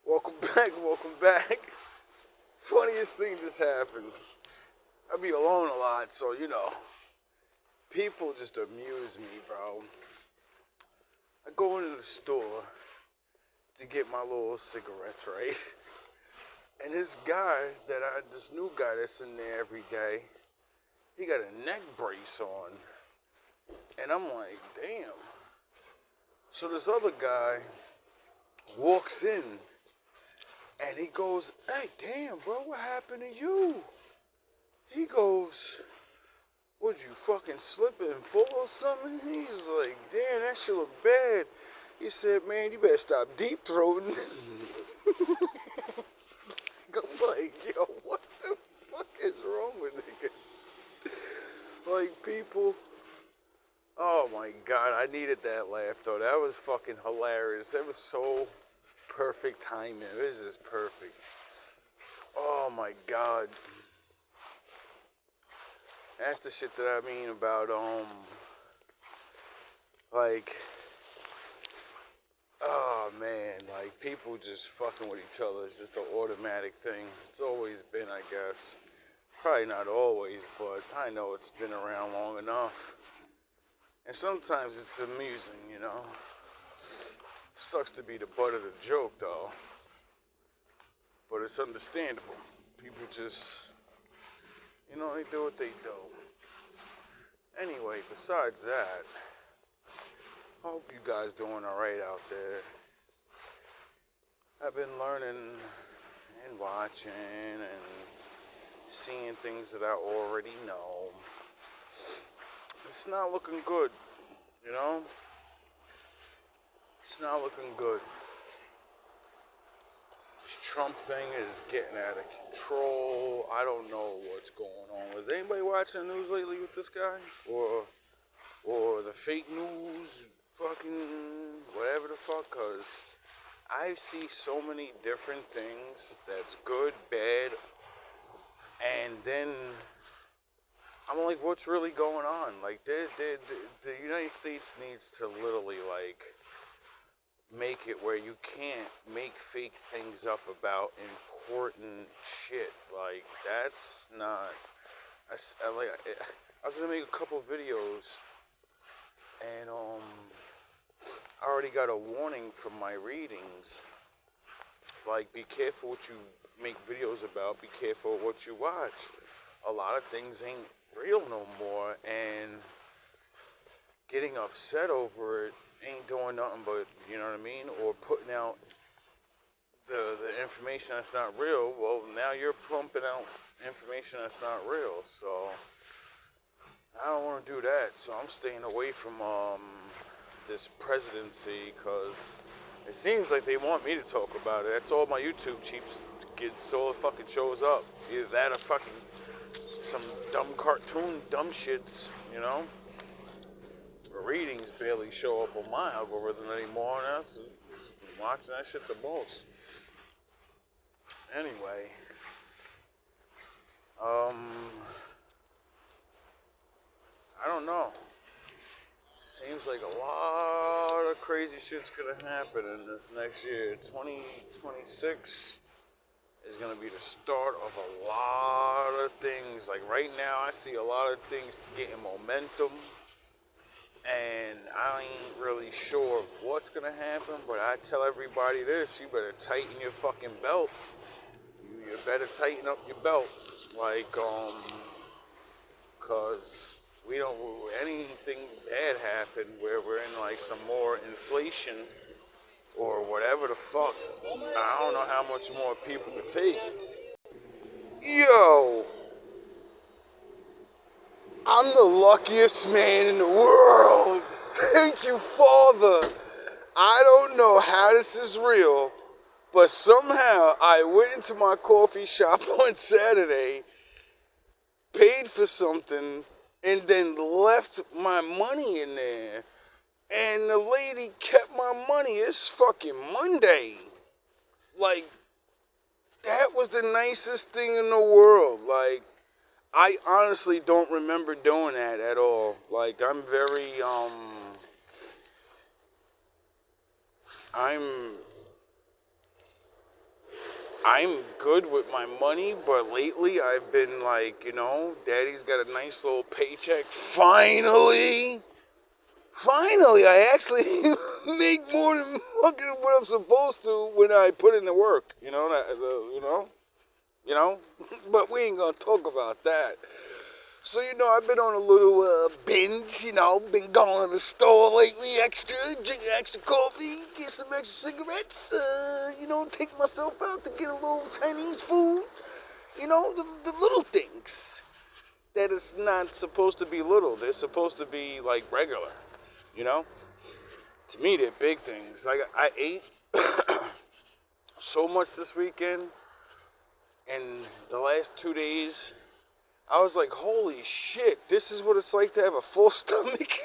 Welcome back, welcome back. Funniest thing just happened. I be alone a lot, so people just amuse me, bro. I go into the store to get my little cigarettes, right? And this new guy that's in there every day, he got a neck brace on. And I'm like, damn. So this other guy walks in and he goes, hey, damn, bro, what happened to you? He goes, would you fucking slip and fall or something? He's like, damn, that shit look bad. He said, man, you better stop deep throating. I'm like, yo, what the fuck is wrong with niggas? Like, people, oh my God, I needed that laugh, though. That was fucking hilarious. That was so perfect timing. It was just perfect. Oh my God. That's the shit that I mean about, like, oh man, like, people just fucking with each other. It's just an automatic thing. It's always been, I guess. Probably not always, but I know it's been around long enough. And sometimes it's amusing, Sucks to be the butt of the joke, though. But it's understandable. People just, they do what they do. Anyway, besides that, I hope you guys doing alright out there. I've been learning and watching and seeing things that I already know. It's not looking good, It's not looking good. This Trump thing is getting out of control. I don't know what's going on. Was anybody watching the news lately with this guy? Or the fake news, fucking whatever the fuck? Because I see so many different things that's good, bad, and then I'm like, what's really going on? Like, the United States needs to literally, like, make it where you can't make fake things up about important shit. Like, that's not... I was gonna make a couple videos, and I already got a warning from my readings. Like, be careful what you make videos about. Be careful what you watch. A lot of things ain't real no more, and getting upset over it ain't doing nothing but, you know what I mean, or putting out the information that's not real. Well, now you're pumping out information that's not real, so I don't want to do that. So I'm staying away from this presidency, because it seems like they want me to talk about it. That's all my YouTube cheaps gets, all it fucking shows up. Either that or fucking some dumb cartoon dumb shits, The readings barely show up on my algorithm anymore, and that's watching that shit the most. Anyway, I don't know. Seems like a lot of crazy shit's gonna happen in this next year. 2026 is gonna be the start of a lot of things. Like right now, I see a lot of things getting momentum, and I ain't really sure what's gonna happen. But I tell everybody this: you better tighten your fucking belt. You better tighten up your belt, like cause we don't anything bad happen where we're in like some more inflation or whatever the fuck. I don't know how much more people could take. Yo, I'm the luckiest man in the world. Thank you, Father. I don't know how this is real, but somehow I went into my coffee shop on Saturday, paid for something, and then left my money in there. And the lady kept my money. It's fucking Monday. Like, that was the nicest thing in the world. Like, I honestly don't remember doing that at all. Like, I'm very, I'm I'm good with my money, but lately I've been like, daddy's got a nice little paycheck. Finally, I actually make more than fucking what I'm supposed to when I put in the work. But we ain't gonna talk about that. So, I've been on a little binge, been going to the store lately, drinking extra coffee, get some extra cigarettes, take myself out to get a little Chinese food, the little things that is not supposed to be little. They're supposed to be, like, regular, you know? To me, they're big things. Like, I ate so much this weekend, and the last 2 days, I was like, holy shit, this is what it's like to have a full stomach.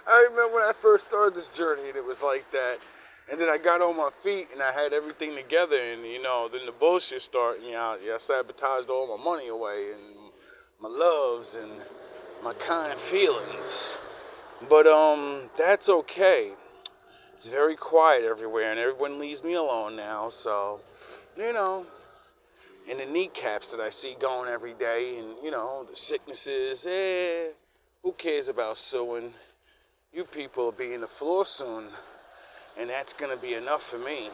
I remember when I first started this journey and it was like that. And then I got on my feet and I had everything together and, then the bullshit started. I sabotaged all my money away and my loves and my kind feelings. But, that's okay. It's very quiet everywhere, and everyone leaves me alone now, so, and the kneecaps that I see going every day, and, the sicknesses, who cares about suing? You people will be in the floor soon, and that's going to be enough for me.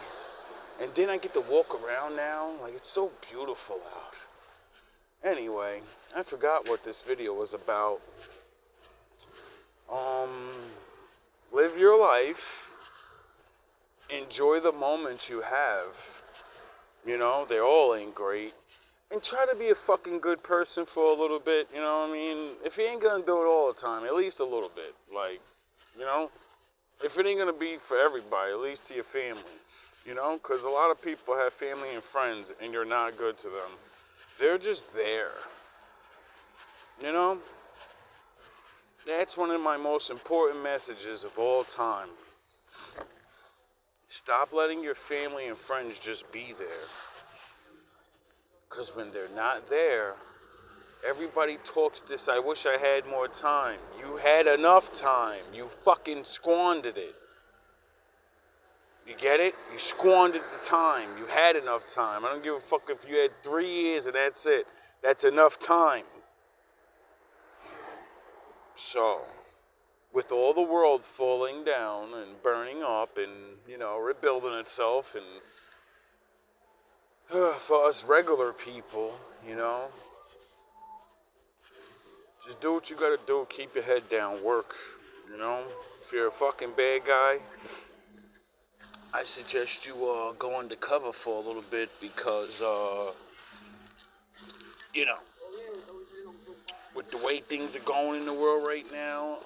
And then I get to walk around now, like, it's so beautiful out. Anyway, I forgot what this video was about. Live your life. Enjoy the moments you have. They all ain't great. And try to be a fucking good person for a little bit, you know what I mean? If you ain't gonna do it all the time, at least a little bit. Like, if it ain't gonna be for everybody, at least to your family. Because a lot of people have family and friends and you're not good to them. They're just there. That's one of my most important messages of all time. Stop letting your family and friends just be there. Because when they're not there, everybody talks this, I wish I had more time. You had enough time. You fucking squandered it. You get it? You squandered the time. You had enough time. I don't give a fuck if you had 3 years and that's it. That's enough time. So, with all the world falling down and burning up and, rebuilding itself and for us regular people, just do what you gotta do, keep your head down, work, If you're a fucking bad guy, I suggest you go undercover for a little bit because, with the way things are going in the world right now,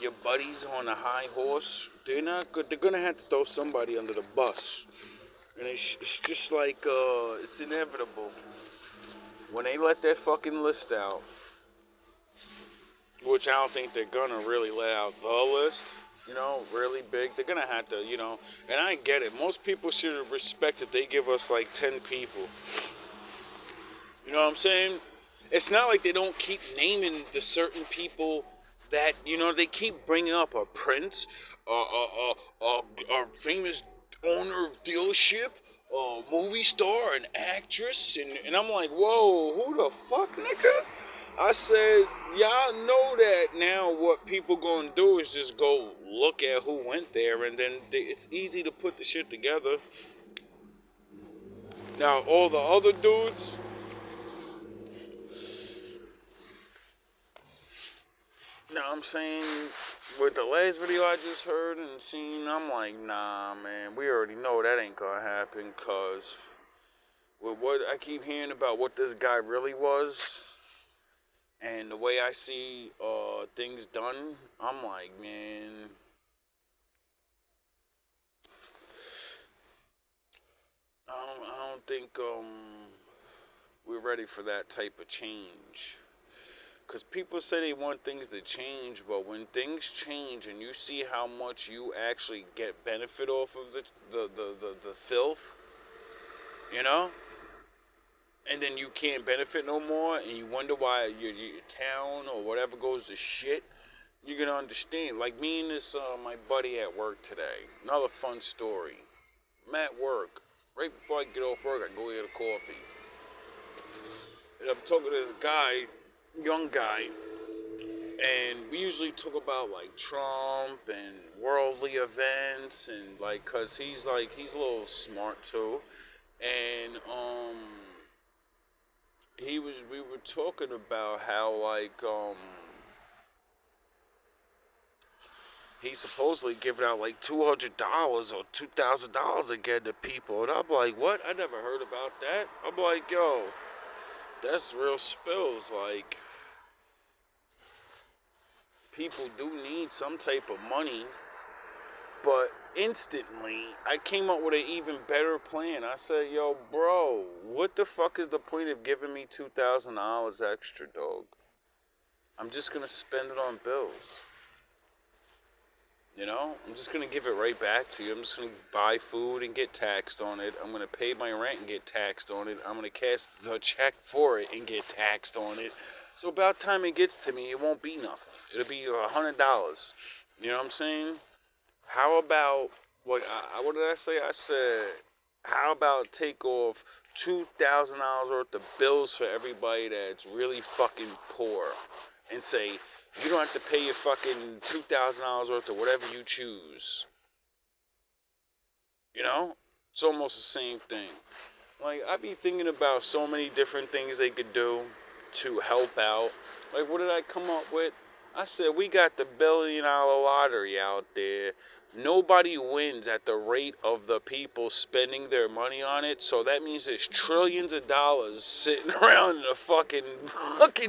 your buddies on a high horse, they're not good. They're gonna have to throw somebody under the bus, and it's just like it's inevitable. When they let that fucking list out, which I don't think they're gonna really let out the list, really big. They're gonna have to, and I get it. Most people should respect that they give us like 10 people. You know what I'm saying? It's not like they don't keep naming the certain people that, they keep bringing up a prince, a famous owner of dealership, a movie star, an actress, and I'm like, whoa, who the fuck, nigga? I said, y'all know that now what people gonna do is just go look at who went there, and then it's easy to put the shit together. Now, all the other dudes, I'm saying, with the last video I just heard and seen, I'm like, nah, man, we already know that ain't gonna happen, cause with what I keep hearing about what this guy really was, and the way I see things done, I'm like, man, I don't think we're ready for that type of change. Because people say they want things to change, but when things change and you see how much you actually get benefit off of the filth, and then you can't benefit no more, and you wonder why your town or whatever goes to shit, you're gonna understand. Like me and this my buddy at work today. Another fun story. I'm at work. Right before I get off work, I go get a coffee. And I'm talking to this guy, young guy, and we usually talk about like Trump and worldly events and like, cause he's a little smart too. And we were talking about how like he's supposedly giving out like $200 or $2,000 again to people, and I'm like, what? I never heard about that. I'm like, yo, that's real spills. Like, people do need some type of money, but instantly, I came up with an even better plan. I said, yo, bro, what the fuck is the point of giving me $2,000 extra, dog? I'm just gonna spend it on bills. You know, I'm just going to give it right back to you. I'm just going to buy food and get taxed on it. I'm going to pay my rent and get taxed on it. I'm going to cash the check for it and get taxed on it. So about time it gets to me, it won't be nothing. It'll be $100. You know what I'm saying? How about, what did I say? I said, how about take off $2,000 worth of bills for everybody that's really fucking poor and say, you don't have to pay your fucking $2,000 worth of whatever you choose. You know? It's almost the same thing. Like, I be thinking about so many different things they could do to help out. Like, what did I come up with? I said, we got the $1 billion lottery out there. Nobody wins at the rate of the people spending their money on it. So that means there's trillions of dollars sitting around in the fucking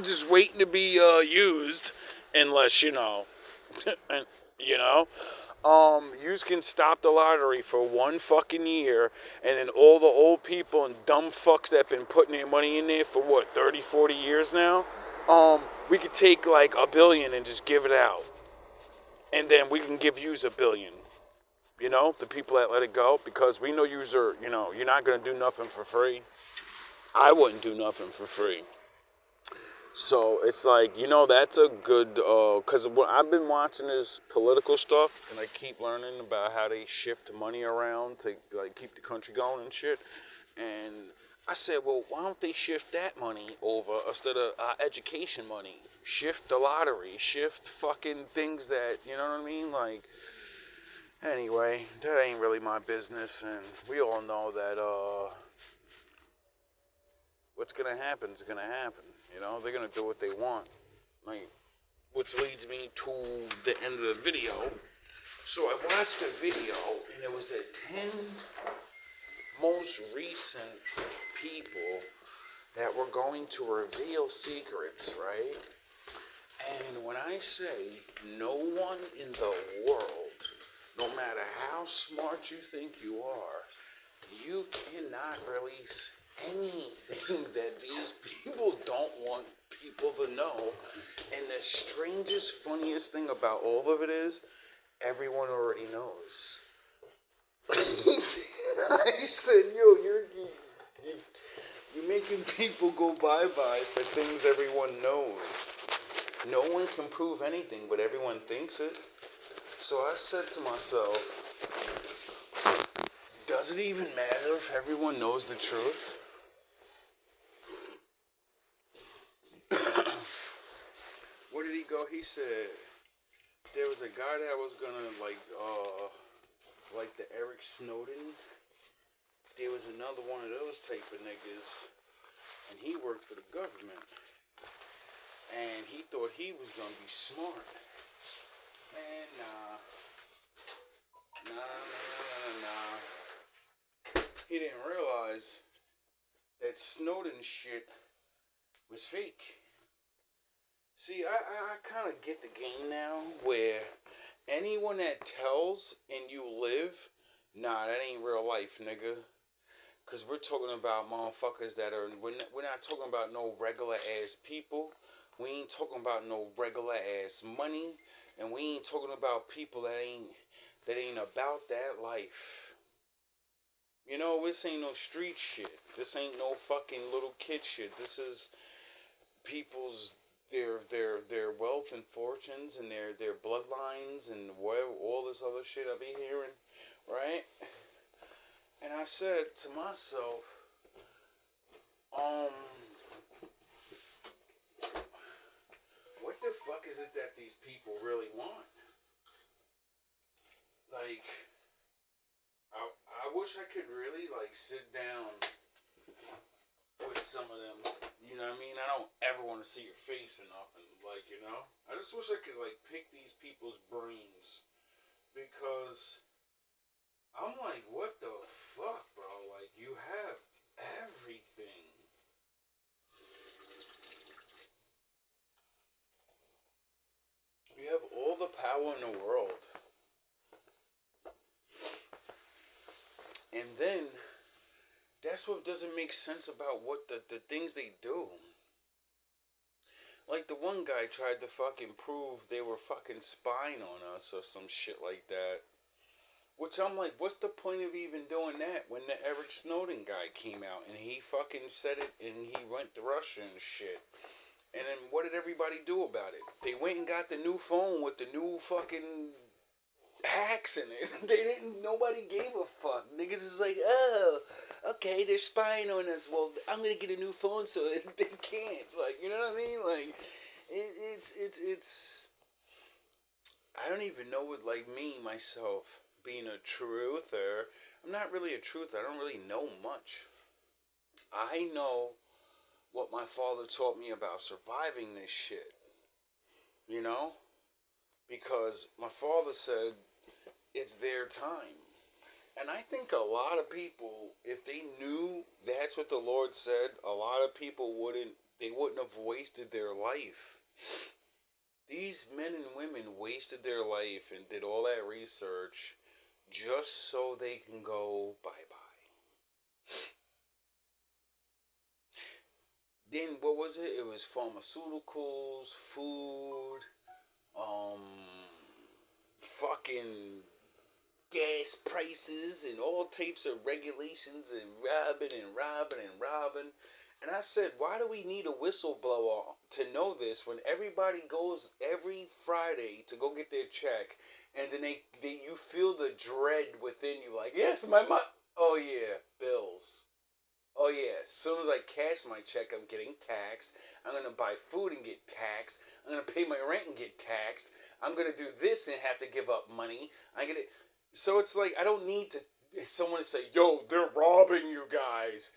just waiting to be used. Unless, you know, you can stop the lottery for one fucking year, and then all the old people and dumb fucks that have been putting their money in there for, what, 30, 40 years now, we could take, like, $1 billion and just give it out. And then we can give yous $1 billion, you know, the people that let it go, because we know yous are, you know, you're not going to do nothing for free. I wouldn't do nothing for free. So it's like, you know, that's a good, because I've been watching this political stuff, and I keep learning about how they shift money around to, like, keep the country going and shit. And I said, well, why don't they shift that money over instead of education money? Shift the lottery, shift fucking things that, you know what I mean? Like, anyway, that ain't really my business, and we all know that, what's gonna happen is gonna happen. You know, they're gonna do what they want. Like, which leads me to the end of the video. So I watched the video, and it was the 10 most recent people that were going to reveal secrets, right? And when I say no one in the world, no matter how smart you think you are, you cannot release anything that these people don't want people to know. And the strangest, funniest thing about all of it is, everyone already knows. I said, yo, you're making people go bye-bye for things everyone knows. No one can prove anything, but everyone thinks it. So I said to myself, does it even matter if everyone knows the truth? Where did he go? He said there was a guy that was gonna like the Eric Snowden. There was another one of those type of niggas, and he worked for the government. And he thought he was gonna be smart. Man, nah. He didn't realize that Snowden shit was fake. See, I kind of get the game now, where anyone that tells and you live, nah, that ain't real life, nigga. Because we're talking about motherfuckers that are, we're not talking about no regular ass people. We ain't talking about no regular ass money. And we ain't talking about people that ain't about that life. You know, this ain't no street shit. This ain't no fucking little kid shit. This is people's their wealth and fortunes and their bloodlines and whatever, all this other shit I be hearing, right? And I said to myself, um, what the fuck is it that these people really want? Like, I wish I could really like sit down with some of them. You know what I mean? I don't ever want to see your face or nothing. Like, you know? I just wish I could like pick these people's brains. Because I'm like, what the fuck, bro? Like, you have everything. You have all the power in the world. And then, that's what doesn't make sense about what the things they do. Like, the one guy tried to fucking prove they were fucking spying on us or some shit like that. Which I'm like, what's the point of even doing that when the Eric Snowden guy came out and he fucking said it and he went to Russia and shit. And then what did everybody do about it? They went and got the new phone with the new fucking hacks in it. Nobody gave a fuck. Niggas is like, oh, okay, they're spying on us. Well, I'm gonna get a new phone so they can't. Like, you know what I mean? Like, it's. I don't even know what, like, me, myself, being a truther. I'm not really a truther. I don't really know much. I know what my father taught me about surviving this shit. You know? Because my father said it's their time. And I think a lot of people, if they knew that's what the Lord said, a lot of people wouldn't have wasted their life. These men and women wasted their life and did all that research just so they can go bye-bye. Then what was it? It was pharmaceuticals, food, fucking gas prices and all types of regulations and robbing. And I said, why do we need a whistleblower to know this when everybody goes every Friday to go get their check and then you feel the dread within you like, yes, my mom. Oh yeah, bills. Oh yeah, as soon as I cash my check, I'm getting taxed. I'm going to buy food and get taxed. I'm going to pay my rent and get taxed. I'm going to do this and have to give up money. So it's like, I don't need someone to say, yo, they're robbing you guys.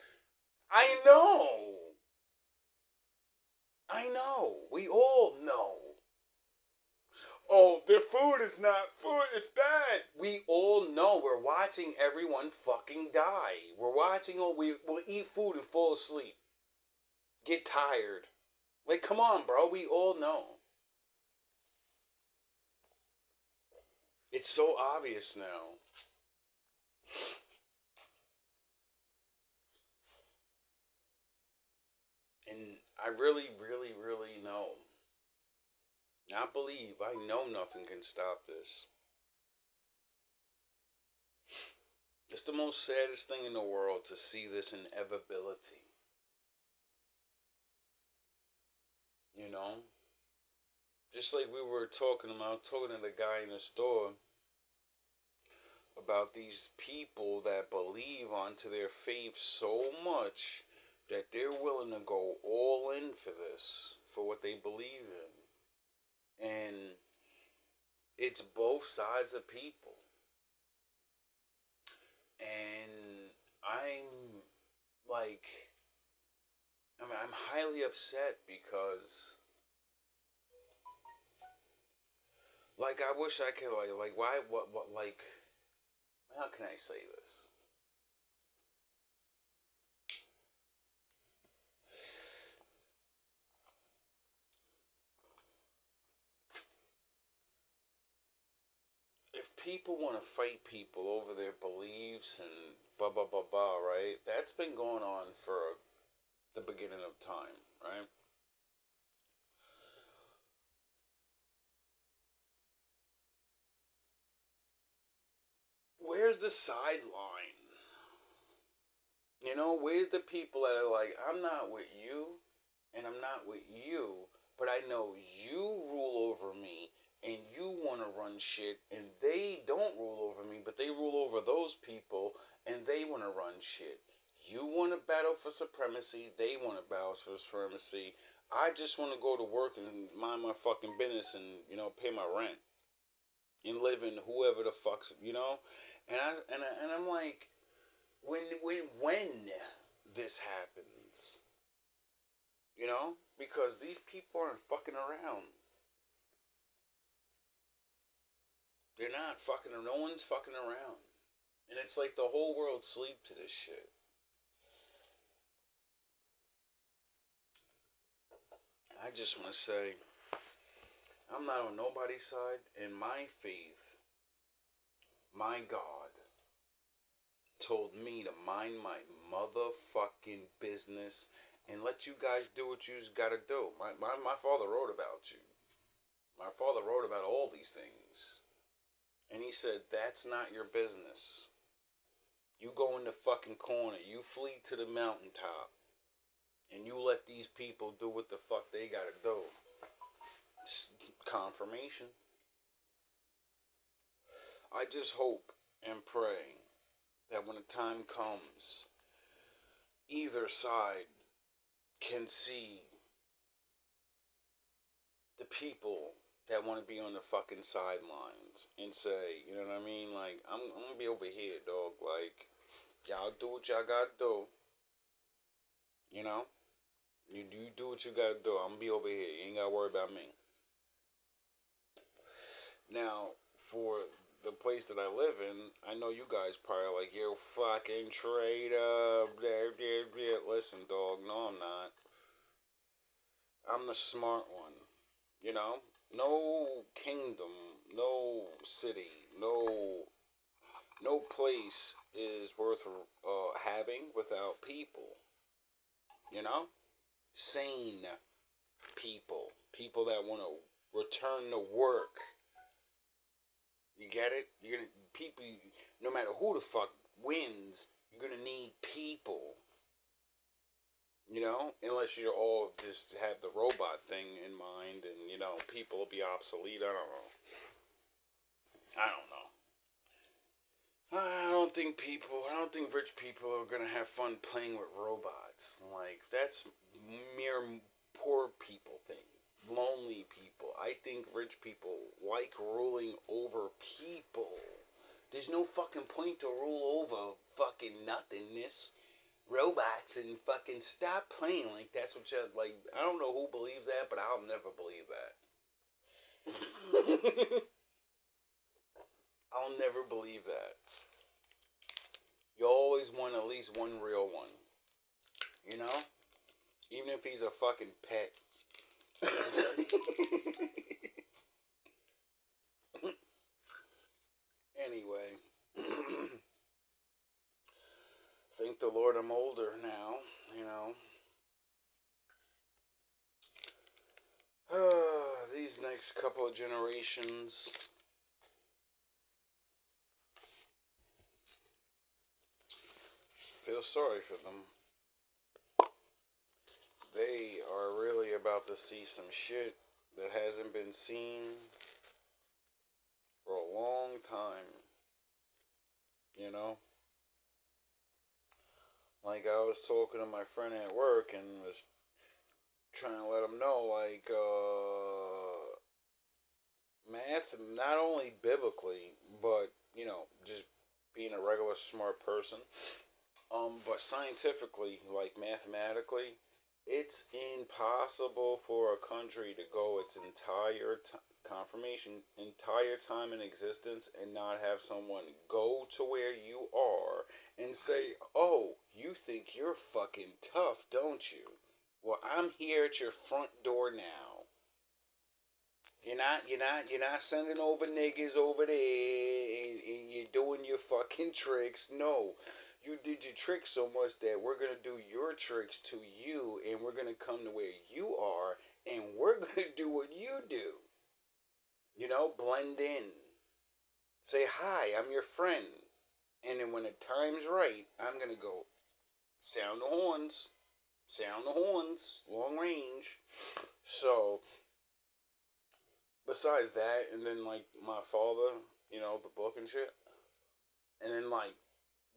I know. We all know. Oh, their food is not food. It's bad. We all know. We're watching everyone fucking die. We'll eat food and fall asleep. Get tired. Like, come on, bro. We all know. It's so obvious now. And I really, really, really know. Not believe. I know nothing can stop this. It's the most saddest thing in the world to see this inevitability. You know? Just like we were talking to the guy in the store about these people that believe onto their faith so much that they're willing to go all in for this, for what they believe in. And it's both sides of people. And I'm highly upset because, like, I wish I could, why, like, how can I say this? If people want to fight people over their beliefs and blah, blah, blah, blah, right? That's been going on for the beginning of time, right? Where's the sideline? You know, where's the people that are like, I'm not with you, and I'm not with you, But I know you rule over me and you want to run shit, and they don't rule over me, but they rule over those people and they want to run shit. You want to battle for supremacy, they want to battle for supremacy. I just want to go to work and mind my fucking business and, pay my rent and live in whoever the fuck's, and I'm like, when this happens, because these people aren't fucking around. They're not fucking. No one's fucking around, and it's like the whole world sleep to this shit. I just want to say, I'm not on nobody's side. In my faith, my God told me to mind my motherfucking business and let you guys do what you gotta do. My father wrote about you. My father wrote about all these things. And he said, that's not your business. You go in the fucking corner. You flee to the mountaintop. And you let these people do what the fuck they gotta do. It's confirmation. I just hope and pray that when the time comes, either side can see the people that want to be on the fucking sidelines and say, you know what I mean? Like, I'm gonna be over here, dog. Like, y'all do what y'all gotta do. You know? You do what you gotta do. I'm gonna be over here. You ain't gotta worry about me. Now, for the place that I live in, I know you guys probably like, you fucking traitor. Listen, dog, no, I'm not. I'm the smart one. No kingdom, no city, no place is worth having without people. Sane people that want to return to work. You get it? People, no matter who the fuck wins, you're gonna need people. Unless you all just have the robot thing in mind and, people will be obsolete. I don't think rich people are going to have fun playing with robots. Like, that's mere poor people thing. Lonely people. I think rich people like ruling over people. There's no fucking point to rule over fucking nothingness. Robots and fucking stop playing like that's what you like. I don't know who believes that, but I'll never believe that. I'll never believe that. You always want at least one real one. Even if he's a fucking pet. Anyway. Thank the Lord I'm older now, These next couple of generations, feel sorry for them. They are really about to see some shit that hasn't been seen for a long time, Like, I was talking to my friend at work and was trying to let him know, like, math, not only biblically, but, just being a regular smart person, but scientifically, like, mathematically, it's impossible for a country to go its entire entire time in existence and not have someone go to where you are and say, oh, you think you're fucking tough, don't you? Well, I'm here at your front door now. You're not sending over niggas over there and you're doing your fucking tricks. No, you did your tricks so much that we're gonna do your tricks to you, and we're gonna come to where you are, and we're gonna do what you do. Blend in. Say, hi, I'm your friend. And then when the time's right, I'm gonna go sound the horns. sound the horns, long range. So, besides that, and then like my father, the book and shit, and then like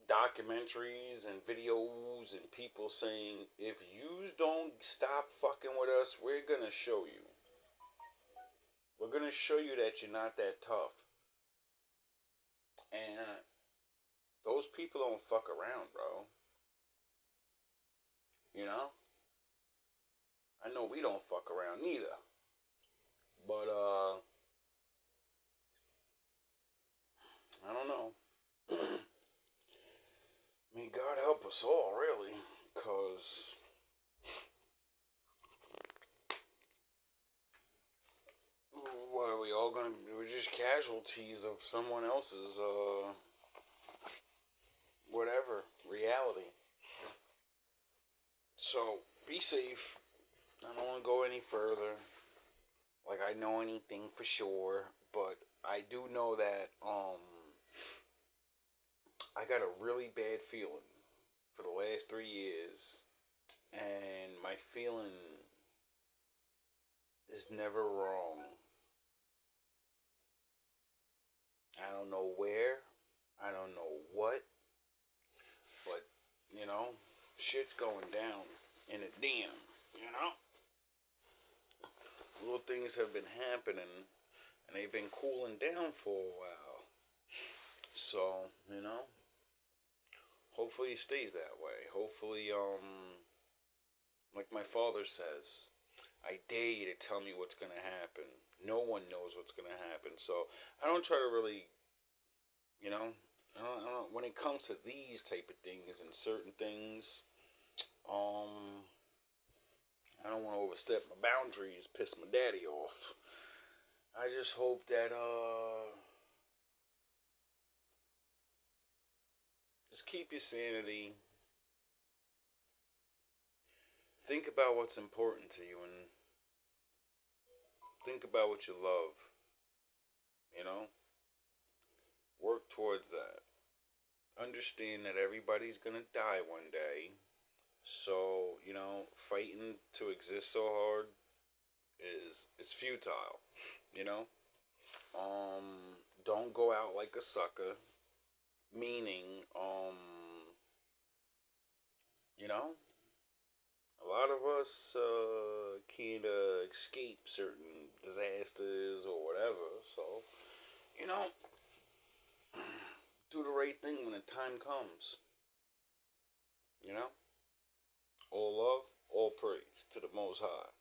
documentaries and videos and people saying, if you don't stop fucking with us, we're gonna show you. We're gonna show you that you're not that tough. And those people don't fuck around, bro. I know we don't fuck around neither. But I don't know. I mean, God help us all, really, cause what are we all gonna? We're just casualties of someone else's whatever reality. So be safe. I don't want to go any further. Like I know anything for sure, but I do know that I got a really bad feeling for the last 3 years, and my feeling is never wrong. I don't know where, I don't know what, but shit's going down in a dam. Little things have been happening, and they've been cooling down for a while. So hopefully it stays that way. Hopefully, like my father says, I dare you to tell me what's gonna happen. No one knows what's gonna happen. So I don't try to really, I don't, when it comes to these type of things and certain things, I don't want to overstep my boundaries, piss my daddy off. I just hope that just keep your sanity. Think about what's important to you and think about what you love. You know? Work towards that. Understand that everybody's gonna die one day. So, fighting to exist so hard it's futile. You know? Don't go out like a sucker. Meaning, a lot of us can't escape certain disasters or whatever. So, you know, do the right thing when the time comes. You know? All love, all praise to the Most High.